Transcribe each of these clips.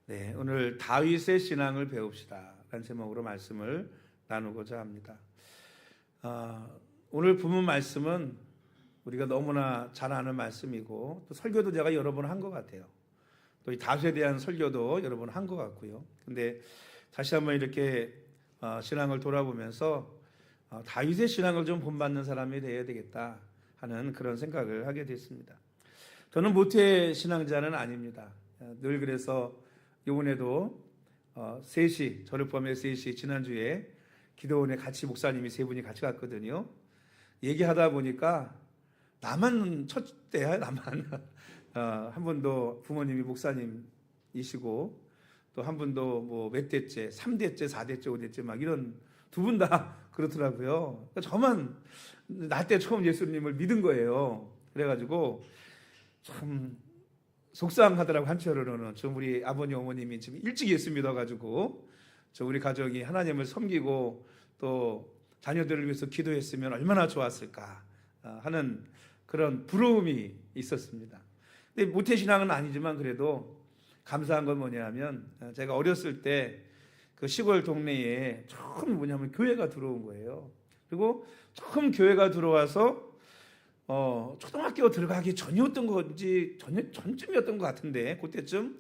네, 오늘 다윗의 신앙을 배웁시다 라는 제목으로 말씀을 나누고자 합니다. 오늘 본문 말씀은 우리가 너무나 잘 아는 말씀이고 또 설교도 제가 여러 번 한 것 같아요. 또 이 다윗에 대한 설교도 여러 번 한 것 같고요. 근데 다시 한번 이렇게 신앙을 돌아보면서 다윗의 신앙을 좀 본받는 사람이 되어야 되겠다 하는 그런 생각을 하게 됐습니다. 저는 모태 신앙자는 아닙니다. 늘 그래서 이번에도 3시, 저를 포함해 3시 지난주에 기도원에 같이 목사님이 3분이 같이 갔거든요. 얘기하다 보니까 나만 첫째야, 나만. 한 분도 부모님이 목사님이시고 또 한 분도 뭐 몇 대째, 3대째, 4대째, 5대째 막 이런 두 분 다 그렇더라고요. 그러니까 저만 나 때 처음 예수님을 믿은 거예요. 그래가지고 참 속상하더라고. 한편으로는 저 우리 아버님 어머님이 지금 일찍 예수 믿어가지고 저 우리 가족이 하나님을 섬기고 또 자녀들을 위해서 기도했으면 얼마나 좋았을까 하는 그런 부러움이 있었습니다. 근데 모태신앙은 아니지만 그래도 감사한 건 뭐냐면 제가 어렸을 때 그 시골 동네에 처음 뭐냐면 교회가 들어온 거예요. 그리고 처음 교회가 들어와서 초등학교 들어가기 전이었던 건지 전쯤이었던 것 같은데 그때쯤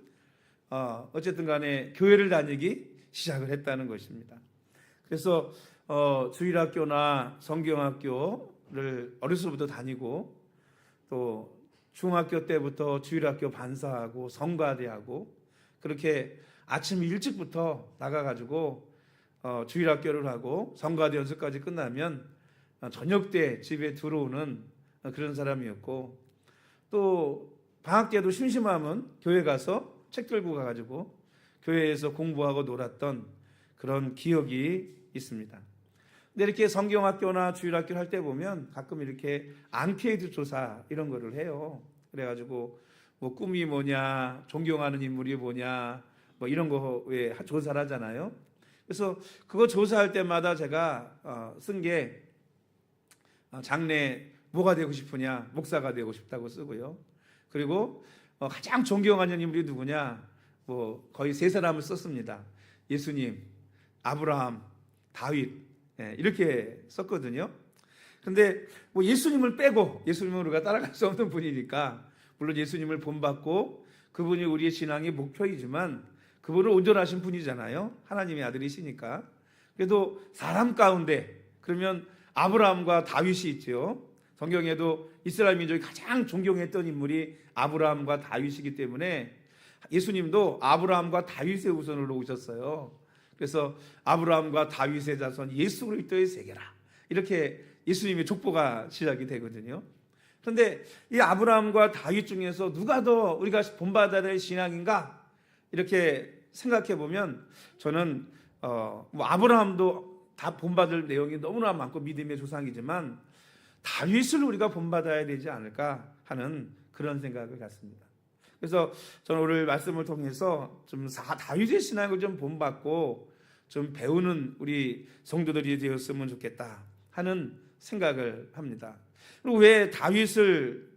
어쨌든 간에 교회를 다니기 시작을 했다는 것입니다. 그래서 주일학교나 성경학교를 어렸을 때부터 다니고 또 중학교 때부터 주일학교 반사하고 성가대하고 그렇게 아침 일찍부터 나가가지고 주일학교를 하고 성가대 연습까지 끝나면 저녁 때 집에 들어오는 그런 사람이었고 또 방학 때도 심심하면 교회 가서 책 들고 가가지고 교회에서 공부하고 놀았던 그런 기억이 있습니다. 근데 이렇게 성경학교나 주일학교를 할 때 보면 가끔 이렇게 앙케이트 조사 이런 거를 해요. 그래가지고 뭐 꿈이 뭐냐, 존경하는 인물이 뭐냐, 뭐 이런 거에 조사를 하잖아요. 그래서 그거 조사할 때마다 제가 쓴 게 장래 뭐가 되고 싶으냐, 목사가 되고 싶다고 쓰고요. 그리고 가장 존경하는 인물이 누구냐, 뭐 거의 3사람을 썼습니다. 예수님, 아브라함, 다윗 이렇게 썼거든요. 근데 뭐 예수님을 빼고 예수님은 우리가 따라갈 수 없는 분이니까 물론 예수님을 본받고 그분이 우리의 신앙의 목표이지만 그분은 온전하신 분이잖아요. 하나님의 아들이시니까. 그래도 사람 가운데 그러면 아브라함과 다윗이 있죠. 성경에도 이스라엘 민족이 가장 존경했던 인물이 아브라함과 다윗이기 때문에 예수님도 아브라함과 다윗의 후손으로 오셨어요. 그래서 아브라함과 다윗의 자손 예수 그리스도의 세계라 이렇게 예수님의 족보가 시작이 되거든요. 그런데 이 아브라함과 다윗 중에서 누가 더 우리가 본받아야 될 신앙인가 이렇게 생각해 보면 저는 뭐 아브라함도 다 본받을 내용이 너무나 많고 믿음의 조상이지만 다윗을 우리가 본받아야 되지 않을까 하는 그런 생각을 갖습니다. 그래서 저는 오늘 말씀을 통해서 좀 다윗의 신앙을 좀 본받고 좀 배우는 우리 성도들이 되었으면 좋겠다 하는 생각을 합니다. 그리고 왜 다윗을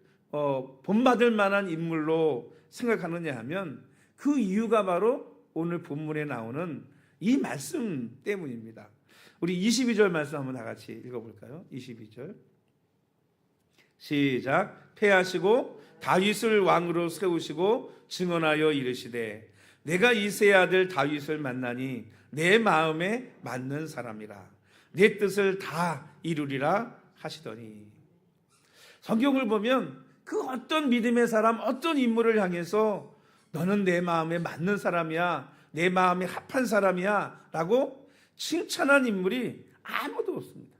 본받을 만한 인물로 생각하느냐 하면 그 이유가 바로 오늘 본문에 나오는 이 말씀 때문입니다. 우리 22절 말씀 한번 다 같이 읽어볼까요? 22절 시작. 패하시고 다윗을 왕으로 세우시고 증언하여 이르시되 내가 이새의 아들 다윗을 만나니 내 마음에 맞는 사람이라 내 뜻을 다 이루리라 하시더니 성경을 보면 그 어떤 믿음의 사람 어떤 인물을 향해서 너는 내 마음에 맞는 사람이야 내 마음에 합한 사람이야 라고 칭찬한 인물이 아무도 없습니다.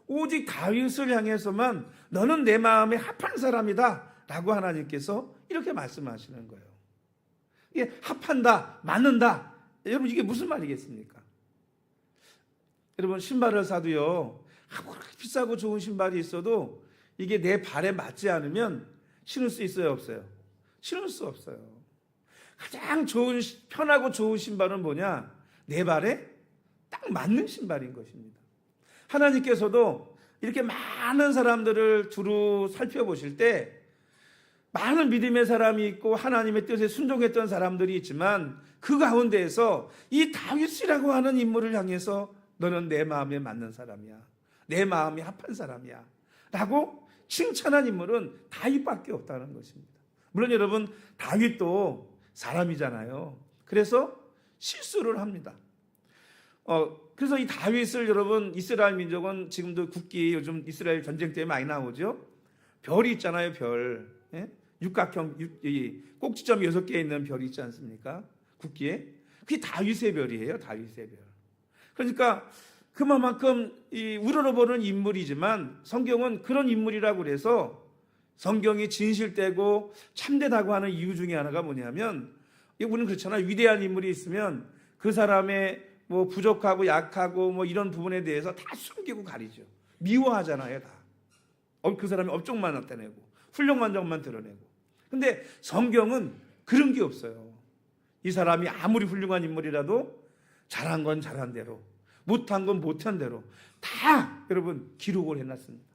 오직 다윗을 향해서만 너는 내 마음에 합한 사람이다 라고 하나님께서 이렇게 말씀하시는 거예요. 이게 합한다, 맞는다. 여러분 이게 무슨 말이겠습니까? 여러분 신발을 사도요 아무리 비싸고 좋은 신발이 있어도 이게 내 발에 맞지 않으면 신을 수 있어요 없어요? 신을 수 없어요. 가장 좋은 편하고 좋은 신발은 뭐냐? 내 발에 딱 맞는 신발인 것입니다. 하나님께서도 이렇게 많은 사람들을 두루 살펴보실 때 많은 믿음의 사람이 있고 하나님의 뜻에 순종했던 사람들이 있지만 그 가운데에서 이 다윗이라고 하는 인물을 향해서 너는 내 마음에 맞는 사람이야, 내 마음이 합한 사람이야 라고 칭찬한 인물은 다윗밖에 없다는 것입니다. 물론 여러분, 다윗도 사람이잖아요. 그래서 실수를 합니다. 그래서 이 다윗을 여러분, 이스라엘 민족은 지금도 국기, 요즘 이스라엘 전쟁 때문에 많이 나오죠. 별이 있잖아요, 별. 예? 육각형, 꼭지점 6개 있는 별이 있지 않습니까? 국기에. 그게 다윗의 별이에요, 다윗의 별. 그러니까 그만큼 우러러보는 인물이지만 성경은 그런 인물이라고 그래서 성경이 진실되고 참되다고 하는 이유 중에 하나가 뭐냐면, 우리는 그렇잖아요. 위대한 인물이 있으면 그 사람의 뭐 부족하고 약하고 뭐 이런 부분에 대해서 다 숨기고 가리죠. 미워하잖아요, 다. 그 사람의 업적만 나타내고 훌륭한 점만 드러내고. 근데 성경은 그런 게 없어요. 이 사람이 아무리 훌륭한 인물이라도 잘한 건 잘한 대로, 못한 건 못한 대로 다 여러분 기록을 해놨습니다.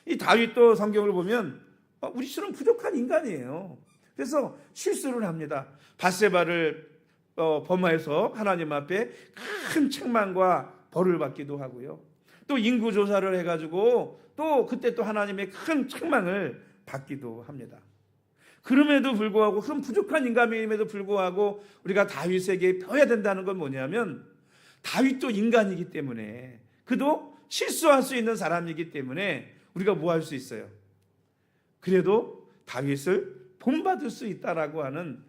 이 다윗도 성경을 보면 우리처럼 부족한 인간이에요. 그래서 실수를 합니다. 밧세바를 범하여서 하나님 앞에 큰 책망과 벌을 받기도 하고요. 또 인구조사를 해가지고 또 그때 또 하나님의 큰 책망을 받기도 합니다. 그럼에도 불구하고, 그런 부족한 인간임에도 불구하고 우리가 다윗에게 배워야 된다는 건 뭐냐면, 다윗도 인간이기 때문에, 그도 실수할 수 있는 사람이기 때문에 우리가 뭐 할 수 있어요? 그래도 다윗을 본받을 수 있다라고 하는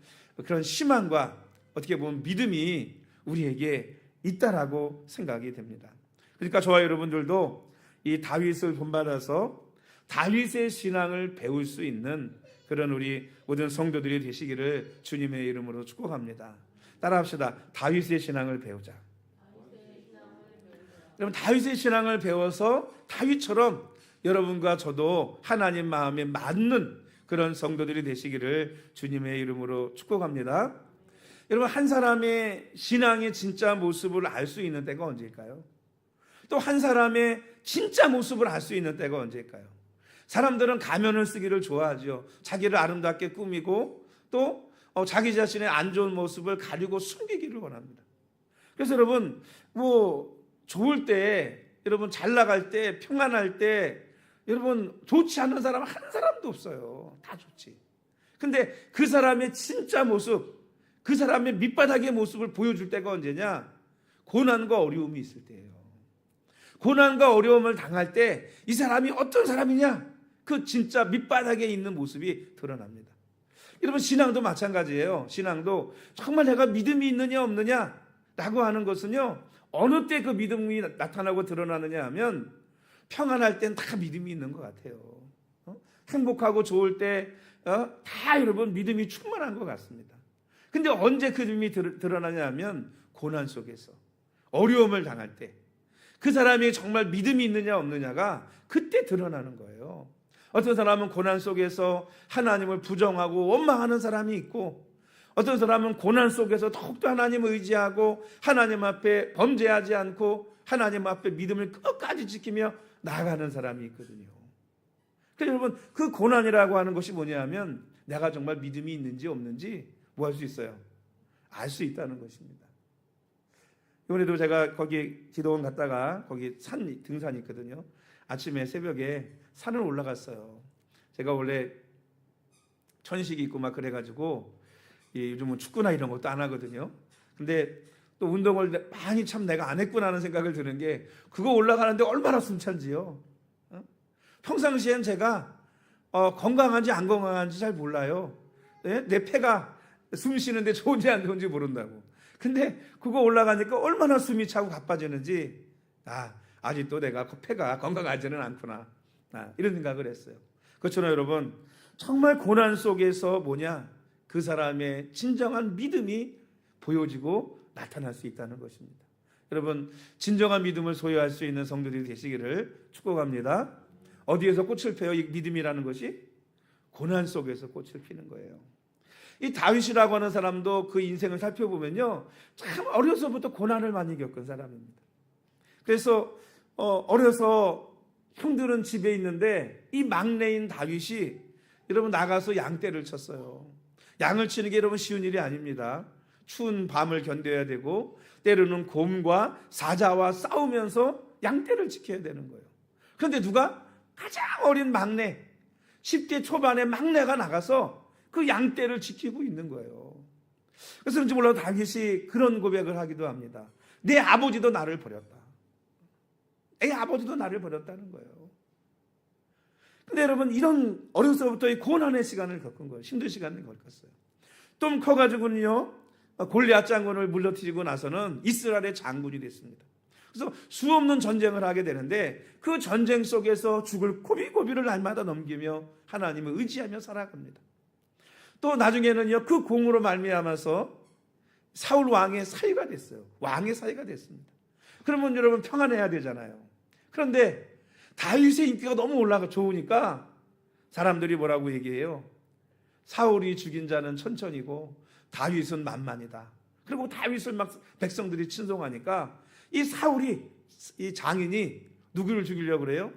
그런 희망과 어떻게 보면 믿음이 우리에게 있다라고 생각이 됩니다. 그러니까 저와 여러분들도 이 다윗을 본받아서 다윗의 신앙을 배울 수 있는 그런 우리 모든 성도들이 되시기를 주님의 이름으로 축복합니다. 따라합시다. 다윗의 신앙을 배우자. 여러분, 다윗의 신앙을 배워서 다윗처럼 여러분과 저도 하나님 마음에 맞는 그런 성도들이 되시기를 주님의 이름으로 축복합니다. 여러분, 한 사람의 신앙의 진짜 모습을 알 수 있는 때가 언제일까요? 또 한 사람의 진짜 모습을 알 수 있는 때가 언제일까요? 사람들은 가면을 쓰기를 좋아하죠. 자기를 아름답게 꾸미고 또 자기 자신의 안 좋은 모습을 가리고 숨기기를 원합니다. 그래서 여러분, 뭐 좋을 때, 여러분 잘 나갈 때, 평안할 때, 여러분 좋지 않은 사람 한 사람도 없어요. 다 좋지. 근데 그 사람의 진짜 모습, 그 사람의 밑바닥의 모습을 보여줄 때가 언제냐? 고난과 어려움이 있을 때예요. 고난과 어려움을 당할 때 이 사람이 어떤 사람이냐? 그 진짜 밑바닥에 있는 모습이 드러납니다. 여러분, 신앙도 마찬가지예요. 신앙도 정말 내가 믿음이 있느냐 없느냐 라고 하는 것은요, 어느 때 그 믿음이 나타나고 드러나느냐 하면, 평안할 땐 다 믿음이 있는 것 같아요. 행복하고 좋을 때 다 여러분 믿음이 충만한 것 같습니다. 근데 언제 그 믿음이 드러나냐 하면, 고난 속에서 어려움을 당할 때 그 사람이 정말 믿음이 있느냐 없느냐가 그때 드러나는 거예요. 어떤 사람은 고난 속에서 하나님을 부정하고 원망하는 사람이 있고, 어떤 사람은 고난 속에서 더욱더 하나님을 의지하고 하나님 앞에 범죄하지 않고 하나님 앞에 믿음을 끝까지 지키며 나아가는 사람이 있거든요. 그래서 여러분, 그 고난이라고 하는 것이 뭐냐면, 내가 정말 믿음이 있는지 없는지 뭐 할 수 있어요? 알 수 있다는 것입니다. 이번에도 제가 거기 기도원 갔다가 거기 등산이 있거든요. 아침에 새벽에 산을 올라갔어요. 제가 원래 천식이 있고 막 그래가지고 요즘은 축구나 이런 것도 안 하거든요. 근데 또 운동을 많이 참 내가 안 했구나 하는 생각을 드는 게, 그거 올라가는데 얼마나 숨찬지요. 평상시엔 제가 건강한지 안 건강한지 잘 몰라요. 내 폐가 숨 쉬는데 좋은지 안 좋은지 모른다고. 근데 그거 올라가니까 얼마나 숨이 차고 가빠지는지, 아직도 내가 폐가 건강하지는 않구나, 이런 생각을 했어요. 그렇잖아요, 여러분. 정말 고난 속에서 그 사람의 진정한 믿음이 보여지고 나타날 수 있다는 것입니다. 여러분, 진정한 믿음을 소유할 수 있는 성도들이 되시기를 축복합니다. 어디에서 꽃을 펴요? 이 믿음이라는 것이 고난 속에서 꽃을 피는 거예요. 이 다윗이라고 하는 사람도 그 인생을 살펴보면요, 참 어려서부터 고난을 많이 겪은 사람입니다. 그래서 어려서 형들은 집에 있는데 이 막내인 다윗이 여러분 나가서 양떼를 쳤어요. 양을 치는 게 여러분 쉬운 일이 아닙니다. 추운 밤을 견뎌야 되고 때로는 곰과 사자와 싸우면서 양떼를 지켜야 되는 거예요. 그런데 누가? 가장 어린 막내, 10대 초반의 막내가 나가서 그 양떼를 지키고 있는 거예요. 그래서 그런지 몰라도 다윗이 그런 고백을 하기도 합니다. 내 아버지도 나를 버렸다. 내 아버지도 나를 버렸다는 거예요. 근데 여러분 이런 어려서부터 이 고난의 시간을 겪은 거예요. 힘든 시간을 겪었어요. 좀 커가지고는요 골리앗 장군을 물러뜨리고 나서는 이스라엘의 장군이 됐습니다. 그래서 수없는 전쟁을 하게 되는데 그 전쟁 속에서 죽을 고비고비를 날마다 넘기며 하나님을 의지하며 살아갑니다. 또 나중에는요 그 공으로 말미암아서 사울 왕의 사위가 됐어요. 왕의 사위가 됐습니다. 그러면 여러분 평안해야 되잖아요. 그런데 다윗의 인기가 너무 올라가 좋으니까 사람들이 뭐라고 얘기해요? 사울이 죽인 자는 천천히고 다윗은 만만이다. 그리고 다윗을 막 백성들이 친송하니까 이 사울이, 이 장인이 누구를 죽이려고 그래요?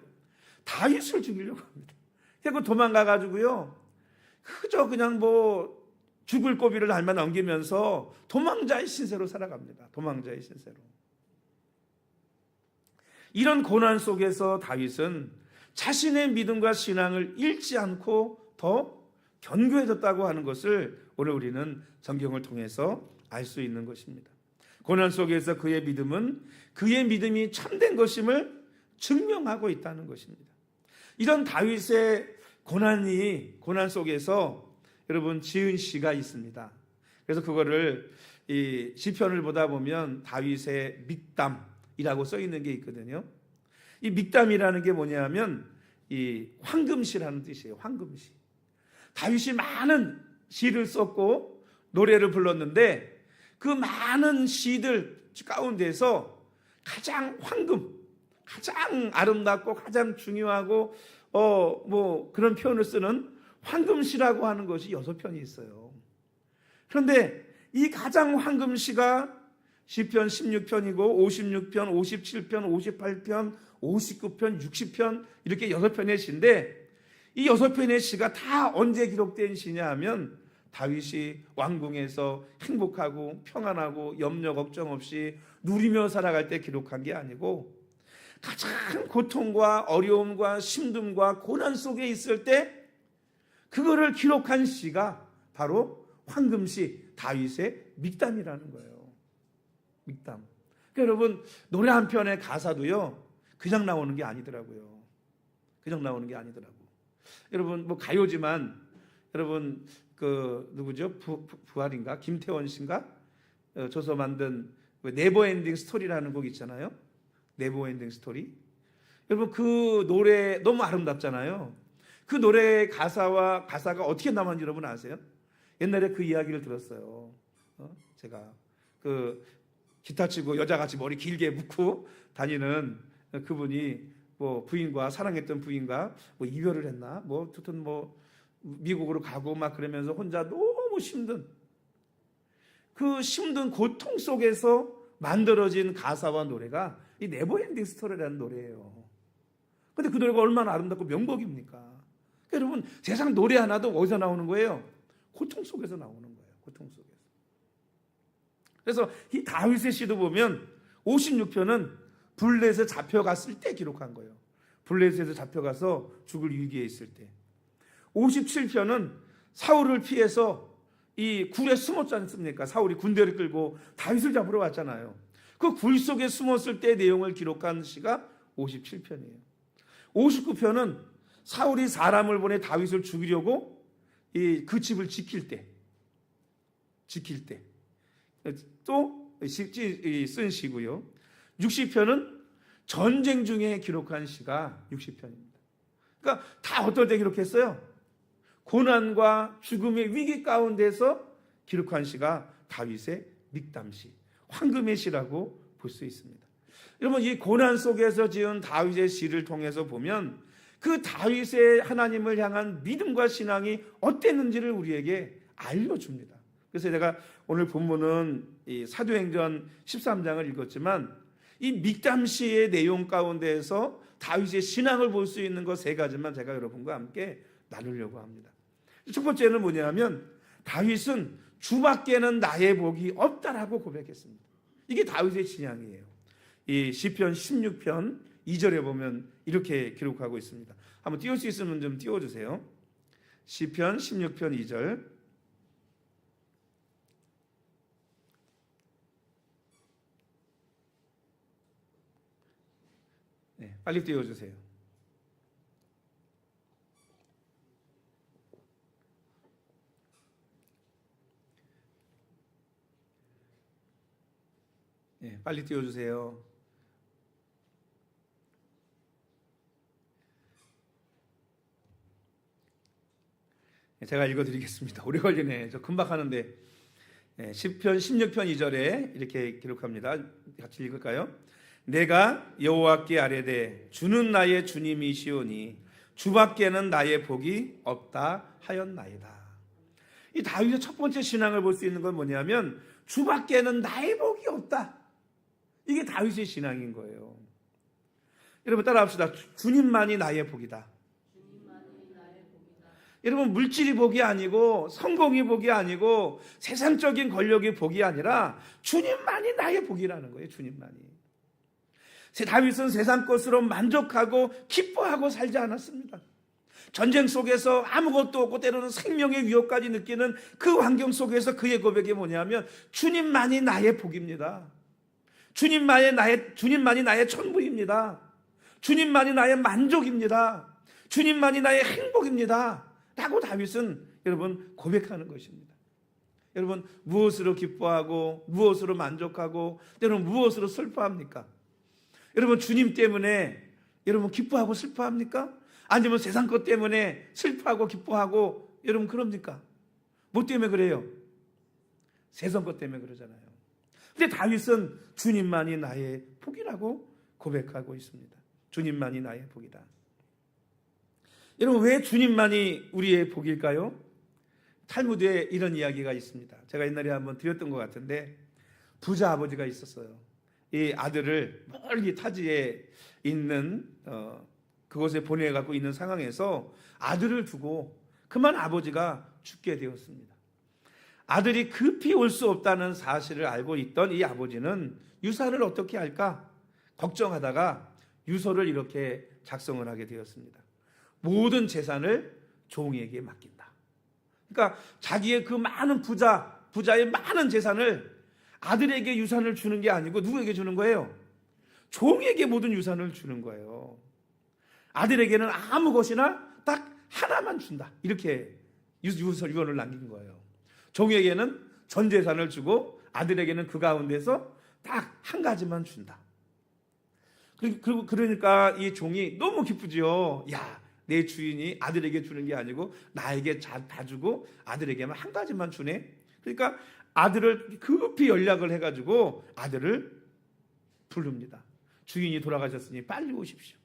다윗을 죽이려고 합니다. 그리고 도망가가지고요 그저 그냥 뭐 죽을 고비를 날만 넘기면서 도망자의 신세로 살아갑니다. 도망자의 신세로. 이런 고난 속에서 다윗은 자신의 믿음과 신앙을 잃지 않고 더 견고해졌다고 하는 것을 오늘 우리는 성경을 통해서 알 수 있는 것입니다. 고난 속에서 그의 믿음은 그의 믿음이 참된 것임을 증명하고 있다는 것입니다. 이런 다윗의 고난 속에서 여러분 지은 시가 있습니다. 그래서 그거를 이 시편을 보다 보면 다윗의 믹담이라고 써 있는 게 있거든요. 이 믹담이라는 게 뭐냐면 이 황금시라는 뜻이에요. 황금시. 다윗이 많은 시를 썼고 노래를 불렀는데 그 많은 시들 가운데서 가장 가장 아름답고 가장 중요하고 뭐 그런 표현을 쓰는 황금시라고 하는 것이 6편이 있어요. 그런데 이 가장 황금시가 시편 16편이고 56편, 57편, 58편, 59편, 60편 이렇게 6편의 시인데 이 6편의 시가 다 언제 기록된 시냐 하면 다윗이 왕궁에서 행복하고 평안하고 염려 걱정 없이 누리며 살아갈 때 기록한 게 아니고 가장 고통과 어려움과 힘듦과 고난 속에 있을 때 그거를 기록한 시가 바로 황금시 다윗의 믹담이라는 거예요. 믹담. 그러니까 여러분 노래 한 편의 가사도요 그냥 나오는 게 아니더라고요. 그냥 나오는 게 아니더라고. 여러분 뭐 가요지만 여러분 그 누구죠? 부활인가? 김태원 씨인가? 줘서 만든 네버엔딩 스토리라는 곡 있잖아요. 네버엔딩 스토리. 여러분 그 노래 너무 아름답잖아요. 그 노래 가사가 어떻게 나왔는지 여러분 아세요? 옛날에 그 이야기를 들었어요. 제가 그 기타 치고 여자같이 머리 길게 묶고 다니는 그분이 뭐 부인과 사랑했던 부인과 뭐 이별을 했나? 뭐 어쨌든 뭐 미국으로 가고 막 그러면서 혼자 너무 힘든 그 힘든 고통 속에서 만들어진 가사와 노래가 이 네버엔딩 스토리라는 노래예요. 근데 그 노래가 얼마나 아름답고 명곡입니까? 그러니까 여러분 세상 노래 하나도 어디서 나오는 거예요? 고통 속에서 나오는 거예요. 고통 속에서. 그래서 이 다윗의 시도 보면 56편은 블레셋에 잡혀갔을 때 기록한 거예요. 블레셋에서 잡혀가서 죽을 위기에 있을 때. 57편은 사울을 피해서 이 굴에 숨었지 않습니까? 사울이 군대를 끌고 다윗을 잡으러 왔잖아요. 그 굴 속에 숨었을 때 내용을 기록한 시가 57편이에요. 59편은 사울이 사람을 보내 다윗을 죽이려고 그 집을 지킬 때 또 쓴 시고요. 60편은 전쟁 중에 기록한 시가 60편입니다. 그러니까 다 어떨 때 기록했어요? 고난과 죽음의 위기 가운데서 기록한 시가 다윗의 믹담시, 황금의 시라고 볼 수 있습니다. 여러분 이 고난 속에서 지은 다윗의 시를 통해서 보면 그 다윗의 하나님을 향한 믿음과 신앙이 어땠는지를 우리에게 알려줍니다. 그래서 제가 오늘 본문은 이 사도행전 13장을 읽었지만 이 믹담시의 내용 가운데에서 다윗의 신앙을 볼 수 있는 것 3가지만 제가 여러분과 함께 나누려고 합니다. 첫 번째는 뭐냐면 다윗은 주밖에는 나의 복이 없다라고 고백했습니다. 이게 다윗의 신앙이에요. 이 시편 16편 2절에 보면 이렇게 기록하고 있습니다. 한번 띄울 수 있으면 좀 띄워주세요. 시편 16편 2절. 네, 빨리 띄워주세요. 네, 빨리 띄워주세요. 제가 읽어드리겠습니다. 오래 걸리네. 저 금방 하는데. 시편 16편 2절에 이렇게 기록합니다. 같이 읽을까요? 내가 여호와께 아뢰되 주는 나의 주님이시오니 주밖에는 나의 복이 없다 하였나이다. 이 다윗의 첫 번째 신앙을 볼 수 있는 건 뭐냐면 주밖에는 나의 복이 없다. 이게 다윗의 신앙인 거예요. 여러분 따라합시다. 주님만이 나의 복이다. 여러분 물질이 복이 아니고 성공이 복이 아니고 세상적인 권력이 복이 아니라 주님만이 나의 복이라는 거예요. 주님만이. 다윗은 세상 것으로 만족하고 기뻐하고 살지 않았습니다. 전쟁 속에서 아무것도 없고 때로는 생명의 위협까지 느끼는 그 환경 속에서 그의 고백이 뭐냐면 주님만이 나의 복입니다. 주님만이 나의 전부입니다. 주님만이 나의 만족입니다. 주님만이 나의 행복입니다. 라고 다윗은 여러분 고백하는 것입니다. 여러분 무엇으로 기뻐하고 무엇으로 만족하고 때로는 무엇으로 슬퍼합니까? 여러분 주님 때문에 여러분 기뻐하고 슬퍼합니까? 아니면 세상 것 때문에 슬퍼하고 기뻐하고 여러분 그럽니까? 뭐 때문에 그래요? 세상 것 때문에 그러잖아요. 근데 다윗은 주님만이 나의 복이라고 고백하고 있습니다. 주님만이 나의 복이다. 여러분 왜 주님만이 우리의 복일까요? 탈무드에 이런 이야기가 있습니다. 제가 옛날에 한번 드렸던 것 같은데 부자 아버지가 있었어요. 이 아들을 멀리 타지에 있는 그곳에 보내갖고 있는 상황에서 아들을 두고 그만 아버지가 죽게 되었습니다. 아들이 급히 올 수 없다는 사실을 알고 있던 이 아버지는 유산을 어떻게 할까 걱정하다가 유서를 이렇게 작성을 하게 되었습니다. 모든 재산을 종에게 맡긴다. 그러니까 자기의 그 많은 부자의 많은 재산을 아들에게 유산을 주는 게 아니고 누구에게 주는 거예요? 종에게 모든 유산을 주는 거예요. 아들에게는 아무 것이나 딱 하나만 준다. 이렇게 유언을 남긴 거예요. 종에게는 전 재산을 주고 아들에게는 그 가운데서 딱 한 가지만 준다. 그러니까 이 종이 너무 기쁘죠. 야, 내 주인이 아들에게 주는 게 아니고 나에게 다 주고 아들에게만 한 가지만 주네. 그러니까 아들을 급히 연락을 해가지고 아들을 부릅니다. 주인이 돌아가셨으니 빨리 오십시오.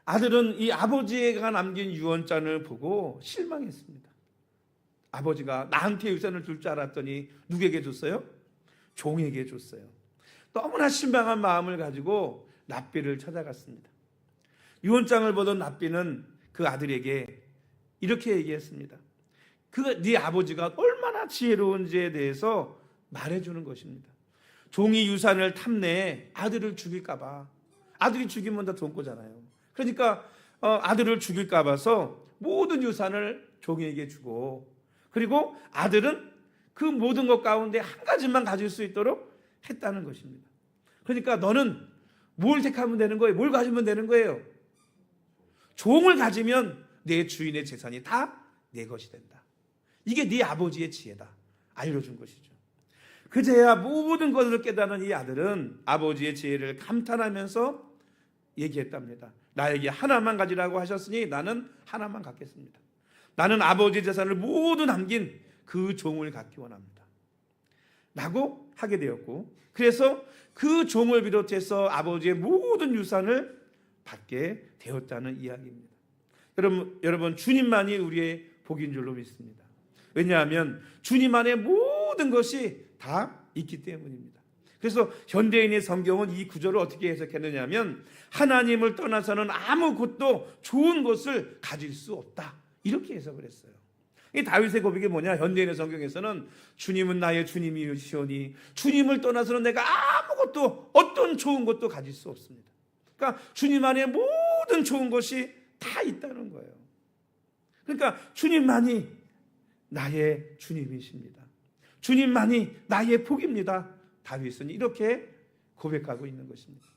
아들은 이 아버지가 남긴 유언장을 보고 실망했습니다. 아버지가 나한테 유산을 줄 줄 알았더니 누구에게 줬어요? 종에게 줬어요. 너무나 실망한 마음을 가지고 납비를 찾아갔습니다. 유언장을 보던 납비는 그 아들에게 이렇게 얘기했습니다. 네 아버지가 얼마나 지혜로운지에 대해서 말해주는 것입니다. 종이 유산을 탐내해 아들을 죽일까 봐. 아들이 죽이면 다 돈 거잖아요. 그러니까 아들을 죽일까 봐서 모든 유산을 종에게 주고 그리고 아들은 그 모든 것 가운데 한 가지만 가질 수 있도록 했다는 것입니다. 그러니까 너는 뭘 택하면 되는 거예요? 뭘 가지면 되는 거예요? 종을 가지면 내 주인의 재산이 다 내 것이 된다. 이게 네 아버지의 지혜다. 알려준 것이죠. 그제야 모든 것을 깨닫는 이 아들은 아버지의 지혜를 감탄하면서 얘기했답니다. 나에게 하나만 가지라고 하셨으니 나는 하나만 갖겠습니다. 나는 아버지의 재산을 모두 남긴 그 종을 갖기 원합니다. 라고 하게 되었고 그래서 그 종을 비롯해서 아버지의 모든 유산을 받게 되었다는 이야기입니다. 여러분 주님만이 우리의 복인 줄로 믿습니다. 왜냐하면 주님 안에 모든 것이 다 있기 때문입니다. 그래서 현대인의 성경은 이 구절을 어떻게 해석했느냐면 하나님을 떠나서는 아무것도 좋은 것을 가질 수 없다. 이렇게 해석을 했어요. 이 다윗의 고백이 뭐냐? 현대인의 성경에서는 주님은 나의 주님이시오니 주님을 떠나서는 내가 아무것도 어떤 좋은 것도 가질 수 없습니다. 그러니까 주님 안에 모든 좋은 것이 다 있다는 거예요. 그러니까 주님만이 나의 주님이십니다. 주님만이 나의 복입니다. 다윗은 이렇게 고백하고 있는 것입니다.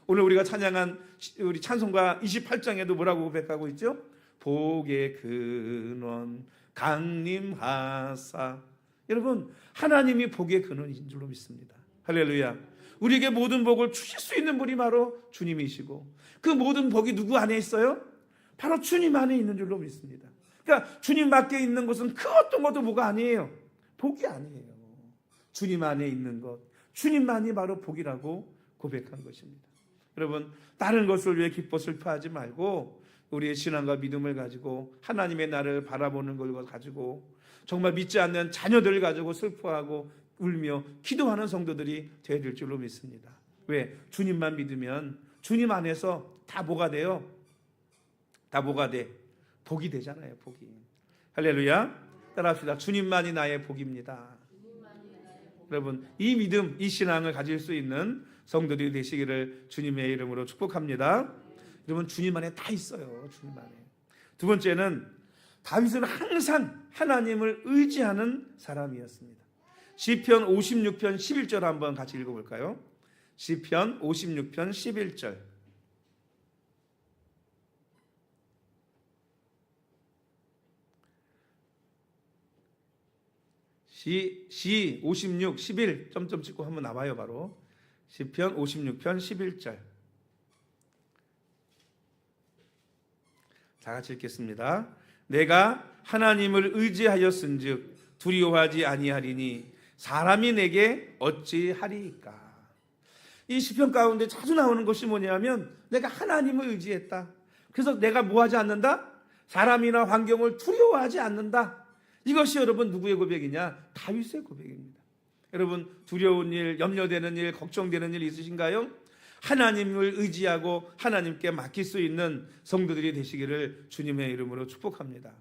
오늘 우리가 찬양한 우리 찬송가 28장에도 뭐라고 고백하고 있죠? 복의 근원 강림하사. 여러분, 하나님이 복의 근원인 줄로 믿습니다. 할렐루야. 우리에게 모든 복을 주실 수 있는 분이 바로 주님이시고, 그 모든 복이 누구 안에 있어요? 바로 주님 안에 있는 줄로 믿습니다. 그러니까 주님 밖에 있는 것은 그 어떤 것도 뭐가 아니에요. 복이 아니에요. 주님 안에 있는 것, 주님만이 바로 복이라고 고백한 것입니다. 여러분, 다른 것을 위해 기뻐 슬퍼하지 말고 우리의 신앙과 믿음을 가지고 하나님의 나를 바라보는 걸 가지고 정말 믿지 않는 자녀들을 가지고 슬퍼하고 울며 기도하는 성도들이 되어야 될 줄로 믿습니다. 왜? 주님만 믿으면 주님 안에서 다 뭐가 돼요? 다 뭐가 돼? 복이 되잖아요. 복이. 할렐루야. 따라합시다. 주님만이 나의 복입니다. 여러분, 이 믿음, 이 신앙을 가질 수 있는 성도들이 되시기를 주님의 이름으로 축복합니다. 여러분, 주님 안에 다 있어요. 주님 안에. 두 번째는 다윗은 항상 하나님을 의지하는 사람이었습니다. 시편 56편 11절 한번 같이 읽어볼까요? 시편 56편 11절. 시 56, 11 점점 찍고 한번 나와요. 바로 시편 56편 11절. 다 같이 읽겠습니다. 내가 하나님을 의지하였은즉 두려워하지 아니하리니 사람이 내게 어찌하리이까. 이 시편 가운데 자주 나오는 것이 뭐냐면 내가 하나님을 의지했다. 그래서 내가 뭐하지 않는다? 사람이나 환경을 두려워하지 않는다. 이것이 여러분 누구의 고백이냐? 다윗의 고백입니다. 여러분, 두려운 일, 염려되는 일, 걱정되는 일 있으신가요? 하나님을 의지하고 하나님께 맡길 수 있는 성도들이 되시기를 주님의 이름으로 축복합니다.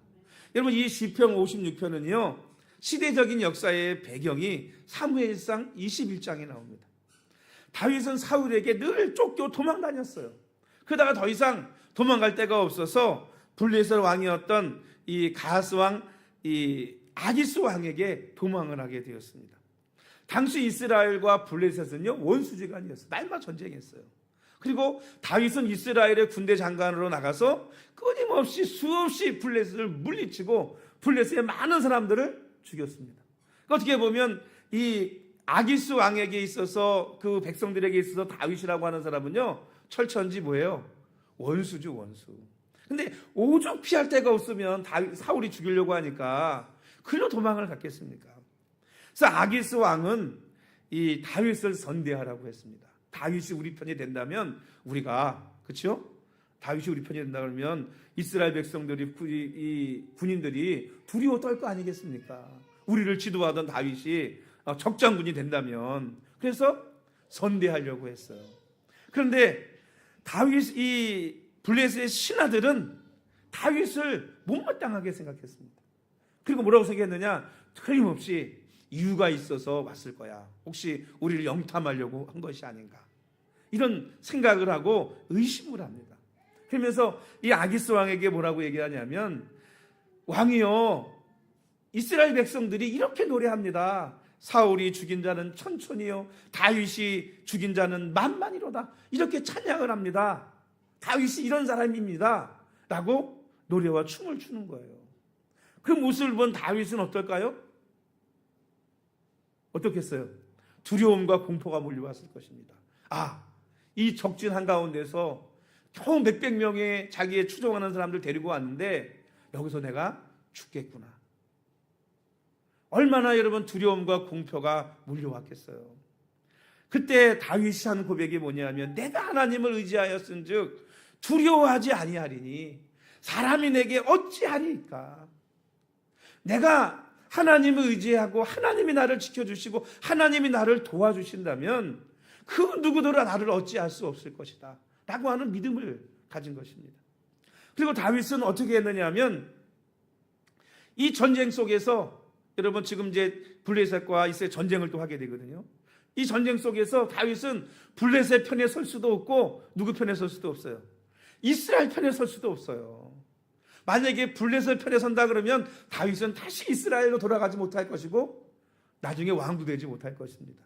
여러분, 이 시편 56편은요 시대적인 역사의 배경이 사무엘상 21장에 나옵니다. 다윗은 사울에게 늘 쫓겨 도망다녔어요. 그러다가 더 이상 도망갈 데가 없어서 블레셋 왕이었던 이 가스 왕, 이 아기스 왕에게 도망을 하게 되었습니다. 당시 이스라엘과 블레셋은요 원수지간이었어요. 날마다 전쟁했어요. 그리고 다윗은 이스라엘의 군대 장관으로 나가서 끊임없이 수없이 블레셋을 물리치고 블레셋의 많은 사람들을 죽였습니다. 어떻게 보면 이 아기스 왕에게 있어서 그 백성들에게 있어서 다윗이라고 하는 사람은요 철천지 뭐예요? 원수죠, 원수. 근데 오죽 피할 데가 없으면 사울이 죽이려고 하니까 글로 도망을 갔겠습니까? 그래서 아기스 왕은 이 다윗을 선대하라고 했습니다. 다윗이 우리 편이 된다면 우리가, 그렇죠? 다윗이 우리 편이 된다 그러면 이스라엘 백성들이, 이 군인들이 두려워 떨 거 아니겠습니까? 우리를 지도하던 다윗이 적장군이 된다면. 그래서 선대하려고 했어요. 그런데 다윗, 이 블레셋의 신하들은 다윗을 못마땅하게 생각했습니다. 그리고 뭐라고 생각했느냐? 틀림없이 이유가 있어서 왔을 거야. 혹시 우리를 영탐하려고 한 것이 아닌가? 이런 생각을 하고 의심을 합니다. 그러면서 이 아기스 왕에게 뭐라고 얘기하냐면, 왕이요, 이스라엘 백성들이 이렇게 노래합니다. 사울이 죽인 자는 천천히요, 다윗이 죽인 자는 만만이로다. 이렇게 찬양을 합니다. 다윗이 이런 사람입니다. 라고 노래와 춤을 추는 거예요. 그 모습을 본 다윗은 어떨까요? 어떻겠어요? 두려움과 공포가 몰려왔을 것입니다. 아, 이 적진 한가운데서 겨우 몇백 명의 자기의 추종하는 사람들 데리고 왔는데 여기서 내가 죽겠구나. 얼마나 여러분 두려움과 공포가 몰려왔겠어요. 그때 다윗이 한 고백이 뭐냐면, 내가 하나님을 의지하였은즉 두려워하지 아니하리니 사람이 내게 어찌하리까. 내가 하나님을 의지하고 하나님이 나를 지켜주시고 하나님이 나를 도와주신다면 그 누구더라 나를 어찌할 수 없을 것이다 라고 하는 믿음을 가진 것입니다. 그리고 다윗은 어떻게 했느냐 하면 이 전쟁 속에서 여러분 지금 이제 블레셋과 이스라엘 전쟁을 또 하게 되거든요. 이 전쟁 속에서 다윗은 블레셋 편에 설 수도 없고 누구 편에 설 수도 없어요. 이스라엘 편에 설 수도 없어요. 만약에 블레셋 편에 선다 그러면 다윗은 다시 이스라엘로 돌아가지 못할 것이고 나중에 왕도 되지 못할 것입니다.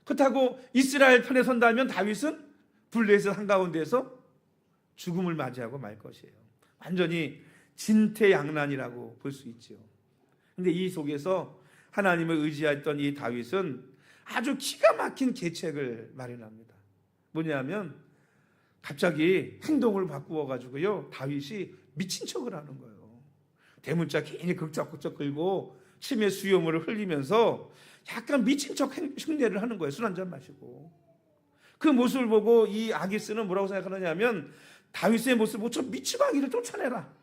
그렇다고 이스라엘 편에 선다면 다윗은 블레셋 한가운데에서 죽음을 맞이하고 말 것이에요. 완전히 진퇴양난이라고 볼 수 있죠. 근데 이 속에서 하나님을 의지했던 이 다윗은 아주 기가 막힌 계책을 마련합니다. 뭐냐면 갑자기 행동을 바꾸어 가지고요, 다윗이 미친 척을 하는 거예요. 대문짝 괜히 극적극적 긁고 침에 수염을 흘리면서 약간 미친 척 흉내를 하는 거예요. 술 한잔 마시고. 그 모습을 보고 이 아기스는 뭐라고 생각하느냐면 다윗의 모습을 보고 저 미치광이를 쫓아내라.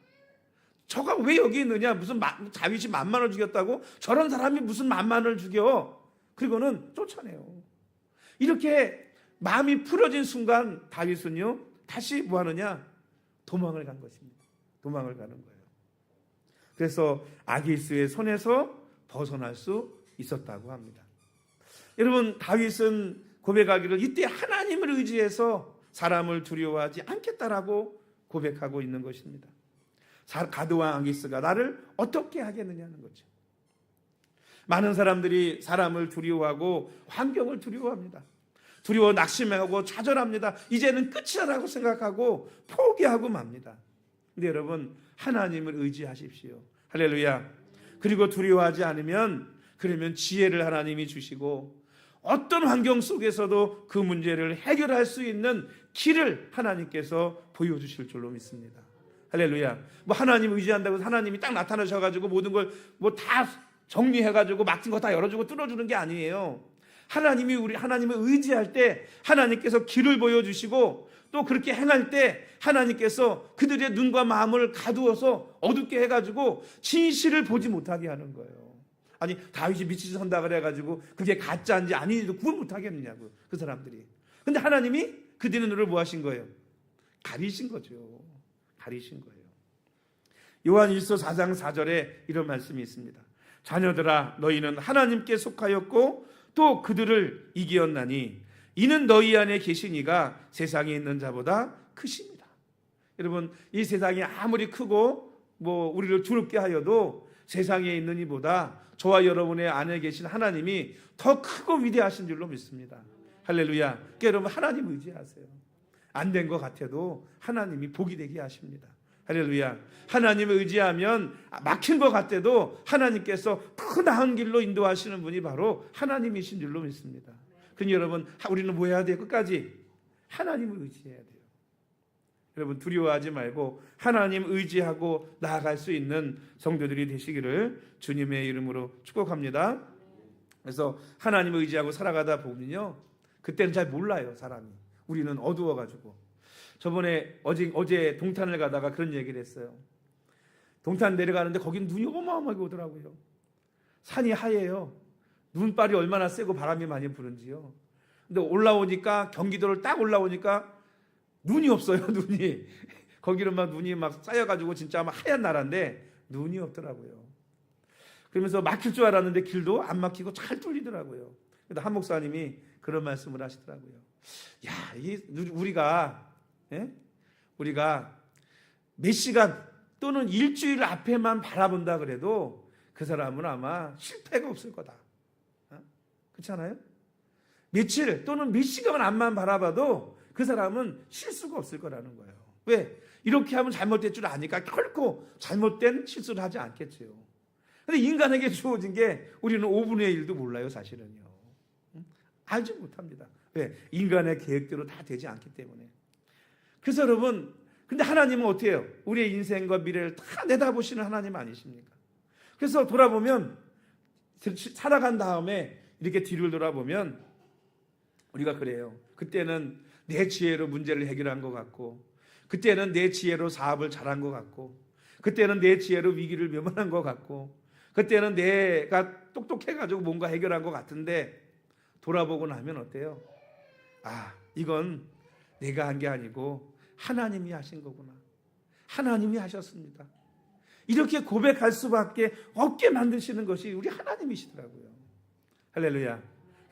저가 왜 여기 있느냐? 무슨 다윗이 만만을 죽였다고? 저런 사람이 무슨 만만을 죽여? 그리고는 쫓아내요. 이렇게 마음이 풀어진 순간 다윗은요, 다시 뭐 하느냐? 도망을 간 것입니다. 도망을 가는 거예요. 그래서 아기스의 손에서 벗어날 수 있었다고 합니다. 여러분, 다윗은 고백하기를 이때 하나님을 의지해서 사람을 두려워하지 않겠다라고 고백하고 있는 것입니다. 가드왕 아기스가 나를 어떻게 하겠느냐는 거죠. 많은 사람들이 사람을 두려워하고 환경을 두려워합니다. 두려워 낙심하고 좌절합니다. 이제는 끝이라고 생각하고 포기하고 맙니다. 근데 여러분, 하나님을 의지하십시오. 할렐루야. 그리고 두려워하지 않으면, 그러면 지혜를 하나님이 주시고 어떤 환경 속에서도 그 문제를 해결할 수 있는 길을 하나님께서 보여주실 줄로 믿습니다. 할렐루야. 뭐 하나님 의지한다고 해서 하나님이 딱 나타나셔가지고 모든 걸 뭐 다 정리해가지고 막힌 거 다 열어주고 뚫어주는 게 아니에요. 하나님을 의지할 때 하나님께서 길을 보여주시고 또 그렇게 행할 때 하나님께서 그들의 눈과 마음을 가두어서 어둡게 해가지고 진실을 보지 못하게 하는 거예요. 아니, 다윗이 미치지 선다 그래가지고 그게 가짜인지 아닌지도 구분 못하겠느냐고, 그 사람들이. 근데 하나님이 그들의 눈을 뭐 하신 거예요? 가리신 거죠. 가리신 거예요. 요한 1서 4장 4절에 이런 말씀이 있습니다. 자녀들아, 너희는 하나님께 속하였고 또 그들을 이기었나니 이는 너희 안에 계신 이가 세상에 있는 자보다 크십니다. 여러분, 이 세상이 아무리 크고 뭐 우리를 두렵게 하여도 세상에 있는 이보다 저와 여러분의 안에 계신 하나님이 더 크고 위대하신 줄로 믿습니다. 할렐루야. 그러니까 여러분, 하나님 의지하세요. 안 된 것 같아도 하나님이 복이 되게 하십니다. 할렐루야. 하나님을 의지하면 막힌 것 같아도 하나님께서 더 나은 길로 인도하시는 분이 바로 하나님이신 줄로 믿습니다. 그러니 여러분, 우리는 뭐 해야 돼요? 끝까지 하나님을 의지해야 돼요. 여러분, 두려워하지 말고 하나님 의지하고 나아갈 수 있는 성도들이 되시기를 주님의 이름으로 축복합니다. 그래서 하나님을 의지하고 살아가다 보면요, 그때는 잘 몰라요, 사람이. 우리는 어두워가지고. 저번에 어제 동탄을 가다가 그런 얘기를 했어요. 동탄 내려가는데 거긴 눈이 어마어마하게 오더라고요. 산이 하얘요. 눈발이 얼마나 세고 바람이 많이 부는지요. 근데 올라오니까, 경기도를 딱 올라오니까 눈이 없어요. 눈이. 거기는 막 눈이 막 쌓여가지고 진짜 막 하얀 나라인데 눈이 없더라고요. 그러면서 막힐 줄 알았는데 길도 안 막히고 잘 뚫리더라고요. 근데 한 목사님이 그런 말씀을 하시더라고요. 야, 우리가 몇 시간 또는 일주일 앞에만 바라본다 그래도 그 사람은 아마 실패가 없을 거다. 그렇지 않아요? 며칠 또는 몇 시간 앞만 바라봐도 그 사람은 실수가 없을 거라는 거예요. 왜? 이렇게 하면 잘못될 줄 아니까 결코 잘못된 실수를 하지 않겠죠. 근데 인간에게 주어진 게 우리는 5분의 1도 몰라요, 사실은요. 알지 못합니다. 왜? 인간의 계획대로 다 되지 않기 때문에. 그래서 여러분, 근데 하나님은 어떻게 해요? 우리의 인생과 미래를 다 내다보시는 하나님 아니십니까? 그래서 돌아보면, 살아간 다음에 이렇게 뒤를 돌아보면 우리가 그래요. 그때는 내 지혜로 문제를 해결한 것 같고, 그때는 내 지혜로 사업을 잘한 것 같고, 그때는 내 지혜로 위기를 면한한 것 같고, 그때는 내가 똑똑해가지고 뭔가 해결한 것 같은데 돌아보고 나면 어때요? 아, 이건 내가 한 게 아니고 하나님이 하신 거구나. 하나님이 하셨습니다. 이렇게 고백할 수밖에 없게 만드시는 것이 우리 하나님이시더라고요. 할렐루야.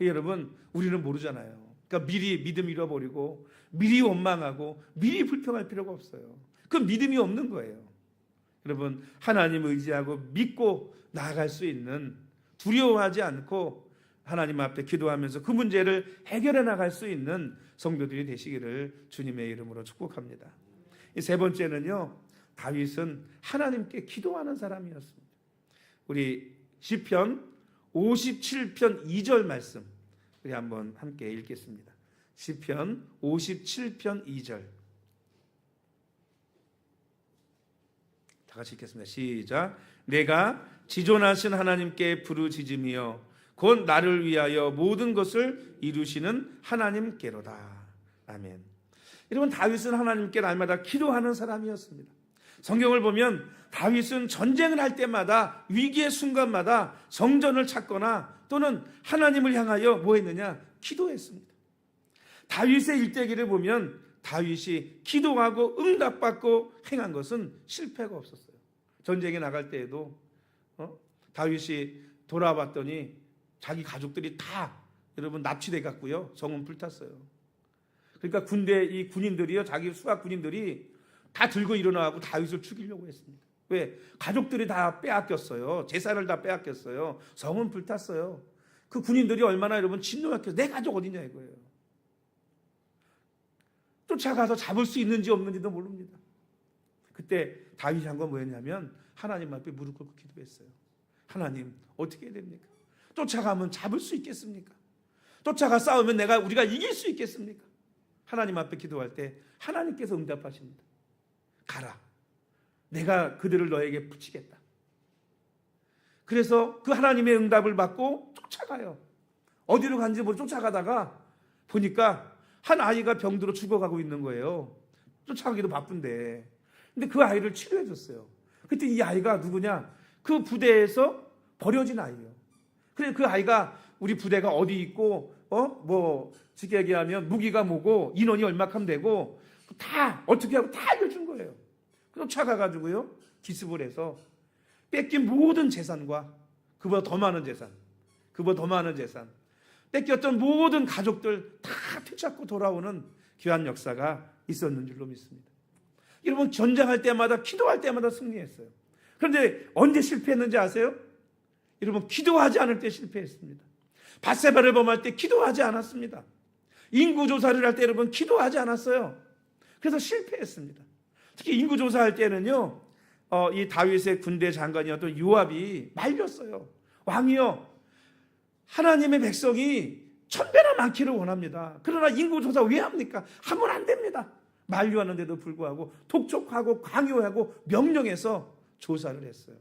여러분, 우리는 모르잖아요. 그러니까 미리 믿음 잃어버리고 미리 원망하고 미리 불평할 필요가 없어요. 그 믿음이 없는 거예요. 여러분, 하나님 의지하고 믿고 나아갈 수 있는, 두려워하지 않고 하나님 앞에 기도하면서 그 문제를 해결해 나갈 수 있는 성도들이 되시기를 주님의 이름으로 축복합니다. 이 세 번째는요, 다윗은 하나님께 기도하는 사람이었습니다. 우리 시편 57편 2절 말씀 우리 한번 함께 읽겠습니다. 시편 57편 2절 다 같이 읽겠습니다. 시작. 내가 지존하신 하나님께 부르짖으며 곧 나를 위하여 모든 것을 이루시는 하나님께로다. 아멘. 여러분, 다윗은 하나님께 날마다 기도하는 사람이었습니다. 성경을 보면 다윗은 전쟁을 할 때마다, 위기의 순간마다 성전을 찾거나 또는 하나님을 향하여 뭐 했느냐? 기도했습니다. 다윗의 일대기를 보면 다윗이 기도하고 응답받고 행한 것은 실패가 없었어요. 전쟁에 나갈 때에도 다윗이 돌아봤더니 자기 가족들이 다 여러분 납치돼 갔고요, 성은 불탔어요. 그러니까 이 군인들이요, 자기 수학 군인들이 다 들고 일어나고 다윗을 죽이려고 했습니다. 왜? 가족들이 다 빼앗겼어요. 재산을 다 빼앗겼어요. 성은 불탔어요. 그 군인들이 얼마나 여러분 진노했겠어요. 내 가족 어디냐 이거예요. 쫓아가서 잡을 수 있는지 없는지도 모릅니다. 그때 다윗이 한 건 뭐였냐면 하나님 앞에 무릎 꿇고 기도했어요. 하나님, 어떻게 해야 됩니까? 쫓아가면 잡을 수 있겠습니까? 쫓아가 싸우면 우리가 이길 수 있겠습니까? 하나님 앞에 기도할 때 하나님께서 응답하십니다. 가라. 내가 그들을 너에게 붙이겠다. 그래서 그 하나님의 응답을 받고 쫓아가요. 어디로 간지 모르고 쫓아가다가 보니까 한 아이가 병들어 죽어가고 있는 거예요. 쫓아가기도 바쁜데. 근데 그 아이를 치료해 줬어요. 그때 이 아이가 누구냐? 그 부대에서 버려진 아이예요. 그래서 그 아이가 우리 부대가 어디 있고 쉽게 얘기하면 무기가 뭐고 인원이 얼마큼 되고 다 어떻게 하고 다 알려준 거예요. 쫓아가가지고요, 기습을 해서 뺏긴 모든 재산과 그보다 더 많은 재산, 뺏겼던 모든 가족들 다 되찾고 돌아오는 귀한 역사가 있었는 줄로 믿습니다. 여러분, 전쟁할 때마다, 기도할 때마다 승리했어요. 그런데 언제 실패했는지 아세요? 여러분, 기도하지 않을 때 실패했습니다. 밧세바를 범할 때 기도하지 않았습니다. 인구조사를 할 때 여러분 기도하지 않았어요. 그래서 실패했습니다. 특히 인구조사할 때는요, 이 다윗의 군대 장관이었던 요압이 말렸어요. 왕이요, 하나님의 백성이 1000배나 많기를 원합니다. 그러나 인구조사 왜 합니까? 하면 안 됩니다. 만류하는데도 불구하고 독촉하고 강요하고 명령해서 조사를 했어요.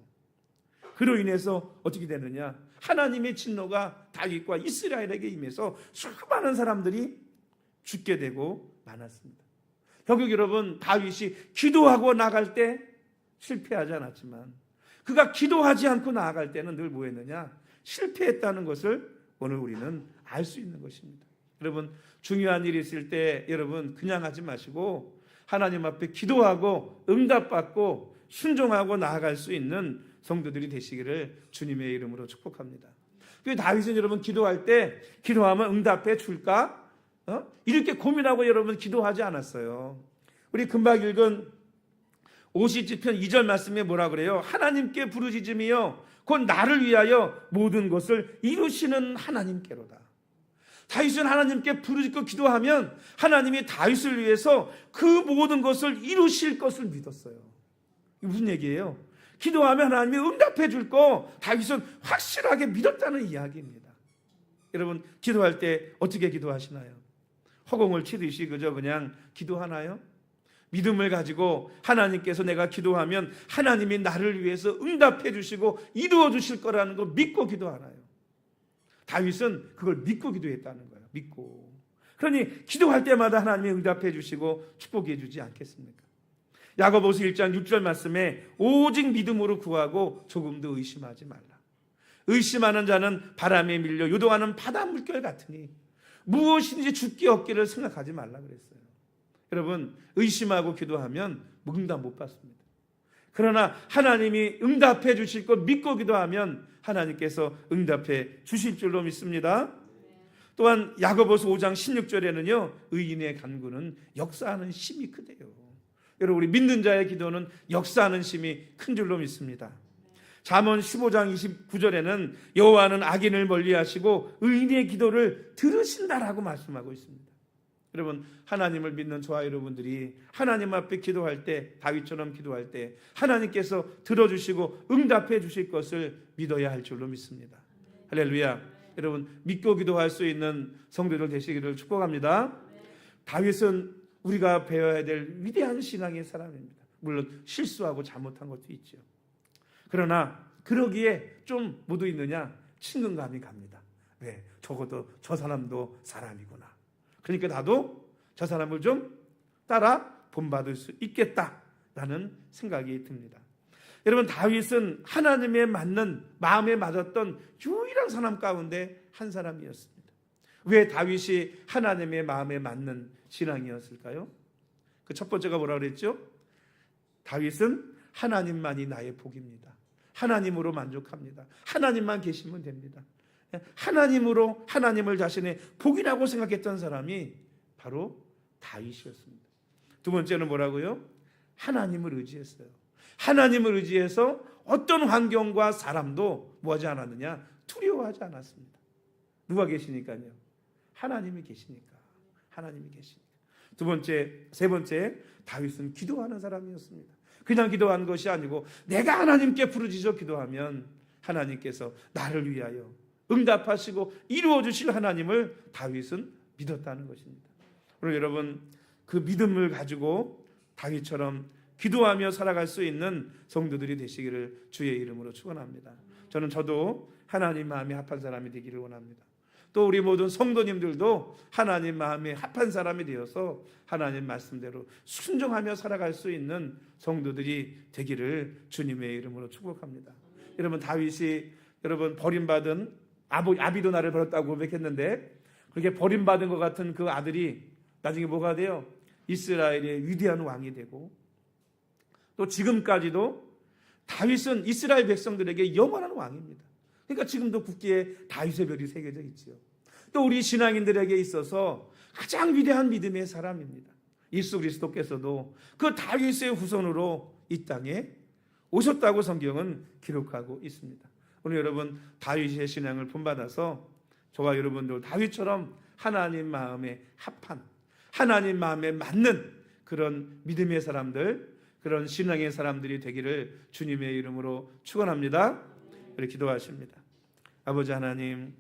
그로 인해서 어떻게 되느냐? 하나님의 진노가 다윗과 이스라엘에게 임해서 수많은 사람들이 죽게 되고 많았습니다. 결국 여러분, 다윗이 기도하고 나갈 때 실패하지 않았지만 그가 기도하지 않고 나아갈 때는 늘 뭐했느냐? 실패했다는 것을 오늘 우리는 알 수 있는 것입니다. 여러분, 중요한 일이 있을 때 여러분 그냥 하지 마시고 하나님 앞에 기도하고 응답받고 순종하고 나아갈 수 있는 성도들이 되시기를 주님의 이름으로 축복합니다. 그 다윗은 여러분 기도할 때 기도하면 응답해 줄까? 이렇게 고민하고 여러분 기도하지 않았어요. 우리 금방 읽은 50시편 2절 말씀에 뭐라 그래요? 하나님께 부르짖으며 곧 나를 위하여 모든 것을 이루시는 하나님께로다. 다윗은 하나님께 부르짖고 기도하면 하나님이 다윗을 위해서 그 모든 것을 이루실 것을 믿었어요. 이게 무슨 얘기예요? 기도하면 하나님이 응답해 줄 거 다윗은 확실하게 믿었다는 이야기입니다. 여러분, 기도할 때 어떻게 기도하시나요? 허공을 치듯이 그냥 기도하나요? 믿음을 가지고 하나님께서 내가 기도하면 하나님이 나를 위해서 응답해 주시고 이루어 주실 거라는 거 믿고 기도하나요? 다윗은 그걸 믿고 기도했다는 거예요. 믿고. 그러니 기도할 때마다 하나님이 응답해 주시고 축복해 주지 않겠습니까? 야고보서 1장 6절 말씀에 오직 믿음으로 구하고 조금도 의심하지 말라. 의심하는 자는 바람에 밀려 요동하는 바다 물결 같으니 무엇인지 죽기 없기를 생각하지 말라 그랬어요. 여러분, 의심하고 기도하면 응답 못 받습니다. 그러나 하나님이 응답해 주실 것 믿고 기도하면 하나님께서 응답해 주실 줄로 믿습니다. 또한 야고보서 5장 16절에는요, 의인의 간구는 역사하는 힘이 크대요. 여러분, 우리 믿는 자의 기도는 역사하는 힘이 큰 줄로 믿습니다. 잠언 15장 29절에는 여호와는 악인을 멀리하시고 의인의 기도를 들으신다라고 말씀하고 있습니다. 여러분, 하나님을 믿는 저와 여러분들이 하나님 앞에 기도할 때, 다윗처럼 기도할 때 하나님께서 들어주시고 응답해 주실 것을 믿어야 할 줄로 믿습니다. 할렐루야. 여러분, 믿고 기도할 수 있는 성도들 되시기를 축복합니다. 다윗은 우리가 배워야 될 위대한 신앙의 사람입니다. 물론 실수하고 잘못한 것도 있죠. 그러나 그러기에 좀 뭐도 있느냐? 친근감이 갑니다. 왜? 적어도 저 사람도 사람이구나. 그러니까 나도 저 사람을 좀 따라 본받을 수 있겠다라는 생각이 듭니다. 여러분, 다윗은 하나님에 맞는, 마음에 맞았던 유일한 사람 가운데 한 사람이었습니다. 왜 다윗이 하나님의 마음에 맞는 신앙이었을까요? 그 첫 번째가 뭐라고 그랬죠? 다윗은 하나님만이 나의 복입니다. 하나님으로 만족합니다. 하나님만 계시면 됩니다. 하나님으로 하나님을 자신의 복이라고 생각했던 사람이 바로 다윗이었습니다. 두 번째는 뭐라고요? 하나님을 의지했어요. 하나님을 의지해서 어떤 환경과 사람도 뭐하지 않았느냐? 두려워하지 않았습니다. 누가 계시니까요? 하나님이 계시니까. 하나님이 계시니까. 두 번째, 세 번째, 다윗은 기도하는 사람이었습니다. 그냥 기도한 것이 아니고 내가 하나님께 부르짖어 기도하면 하나님께서 나를 위하여 응답하시고 이루어 주실 하나님을 다윗은 믿었다는 것입니다. 그리고 여러분, 그 믿음을 가지고 다윗처럼 기도하며 살아갈 수 있는 성도들이 되시기를 주의 이름으로 축원합니다. 저도 하나님 마음에 합한 사람이 되기를 원합니다. 또 우리 모든 성도님들도 하나님 마음에 합한 사람이 되어서 하나님 말씀대로 순종하며 살아갈 수 있는 성도들이 되기를 주님의 이름으로 축복합니다. 여러분, 다윗이 버림받은 아비도 나를 버렸다고 고백했는데, 그렇게 버림받은 것 같은 그 아들이 나중에 뭐가 돼요? 이스라엘의 위대한 왕이 되고, 또 지금까지도 다윗은 이스라엘 백성들에게 영원한 왕입니다. 그러니까 지금도 국기에 다윗의 별이 새겨져 있지요. 또 우리 신앙인들에게 있어서 가장 위대한 믿음의 사람입니다. 예수 그리스도께서도 그 다윗의 후손으로 이 땅에 오셨다고 성경은 기록하고 있습니다. 오늘 여러분, 다윗의 신앙을 본받아서 저와 여러분도 다윗처럼 하나님 마음에 합한, 하나님 마음에 맞는 그런 믿음의 사람들, 그런 신앙의 사람들이 되기를 주님의 이름으로 축원합니다. 우리 기도하십니다. 아버지 하나님,